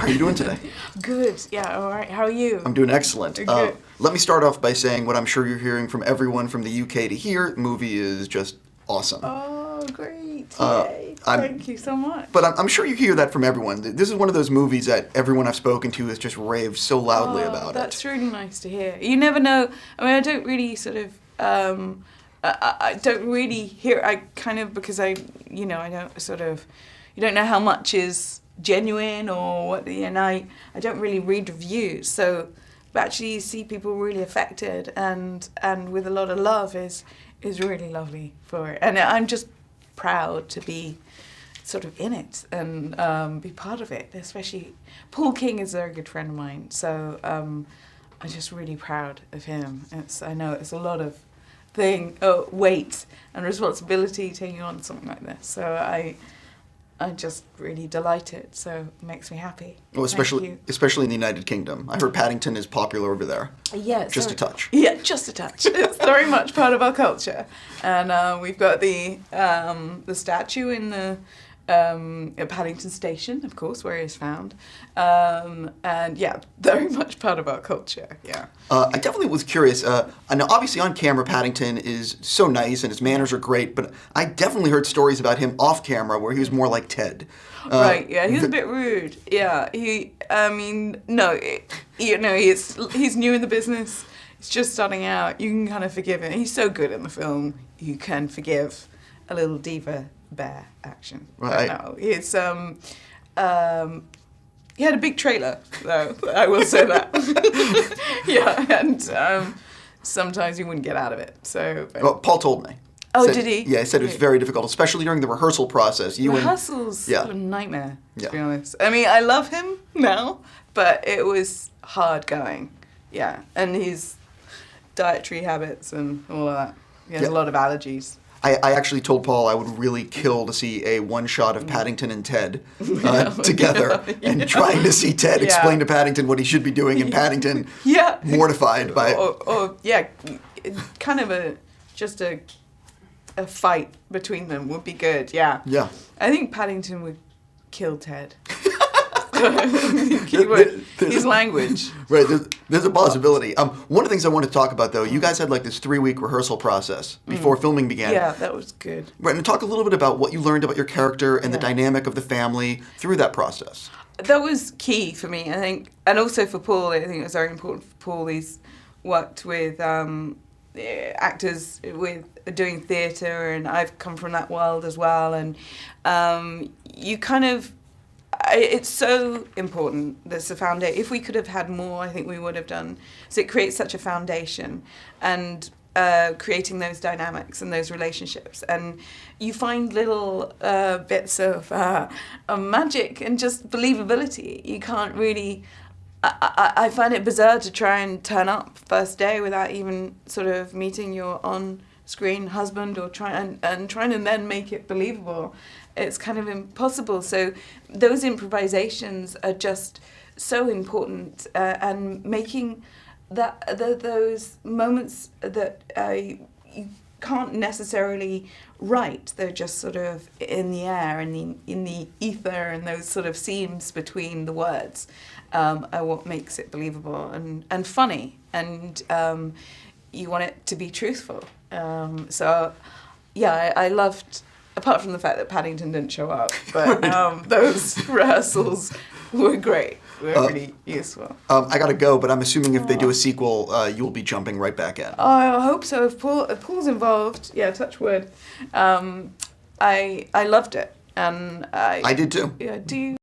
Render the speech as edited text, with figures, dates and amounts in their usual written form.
How are you doing today? Good. Yeah, all right. How are you? I'm doing excellent. Good. Let me start off by saying what I'm sure you're hearing from everyone from the UK to here. The movie is just awesome. Oh, great. Yay. Thank you so much. But I'm sure you hear that from everyone. This is one of those movies that everyone I've spoken to has just raved so loudly about That's it. really nice to hear. You never know. I mean, I don't really sort of... I don't really hear... I kind of... Because I don't sort of... You don't know how much is genuine or what... And I don't really read reviews. So... But actually you see people really affected and with a lot of love is really lovely for it. And I'm just proud to be sort of in it and be part of it, especially Paul King is a very good friend of mine, so I'm just really proud of him. I know it's a lot of weight and responsibility taking on something like this, so I'm just really delighted, so it makes me happy. Well, especially in the United Kingdom. I heard Paddington is popular over there. Yeah, just a touch. Yeah, just a touch. It's very much part of our culture, and we've got the statue in the at Paddington Station, of course, where he is found, and yeah, very much part of our culture. Yeah. I definitely was curious. I know obviously on camera Paddington is so nice and his manners are great, but I definitely heard stories about him off camera where he was more like Ted. Right. Yeah, he was a bit rude. Yeah. He's new in the business. He's just starting out. You can kind of forgive him. He's so good in the film. You can forgive a little diva bear action. Right. No, it's he had a big trailer though. I will say that. Yeah, and sometimes you wouldn't get out of it. So. Well, Paul told me. Oh, did he? Yeah, he said it was very difficult, especially during the rehearsal process. Rehearsals a nightmare, to be honest. I mean, I love him now, but it was hard going. Yeah, and his dietary habits and all of that. He has a lot of allergies. I actually told Paul I would really kill to see a one shot of Paddington and Ted together and trying to see Ted explain to Paddington what he should be doing and Paddington mortified by it. Or kind of a fight between them would be good, yeah. Yeah. I think Paddington would kill Ted. He would. His language. Right, there's a possibility. One of the things I want to talk about, though, you guys had like this 3-week rehearsal process before filming began. Yeah, that was good. Right, and talk a little bit about what you learned about your character and the dynamic of the family through that process. That was key for me, I think, and also for Paul. I think it was very important for Paul. He's worked with actors with doing theatre, and I've come from that world as well. And you kind of, it's so important. There's a foundation. If we could have had more, I think we would have done. So it creates such a foundation, and creating those dynamics and those relationships, and you find little bits of magic and just believability. You can't really. I find it bizarre to try and turn up first day without even sort of meeting your on-screen husband or trying to then make it believable. It's kind of impossible. So those improvisations are just so important, and making those moments that you can't necessarily write. They're just sort of in the air and in the ether, and those sort of seams between the words are what makes it believable and funny, and you want it to be truthful. So yeah, I loved, apart from the fact that Paddington didn't show up, but those rehearsals were great. Were really useful. I gotta go, but I'm assuming if they do a sequel, you'll be jumping right back in. I hope so. If Paul's involved, yeah, touch wood. I loved it, and I did too. Yeah, do you?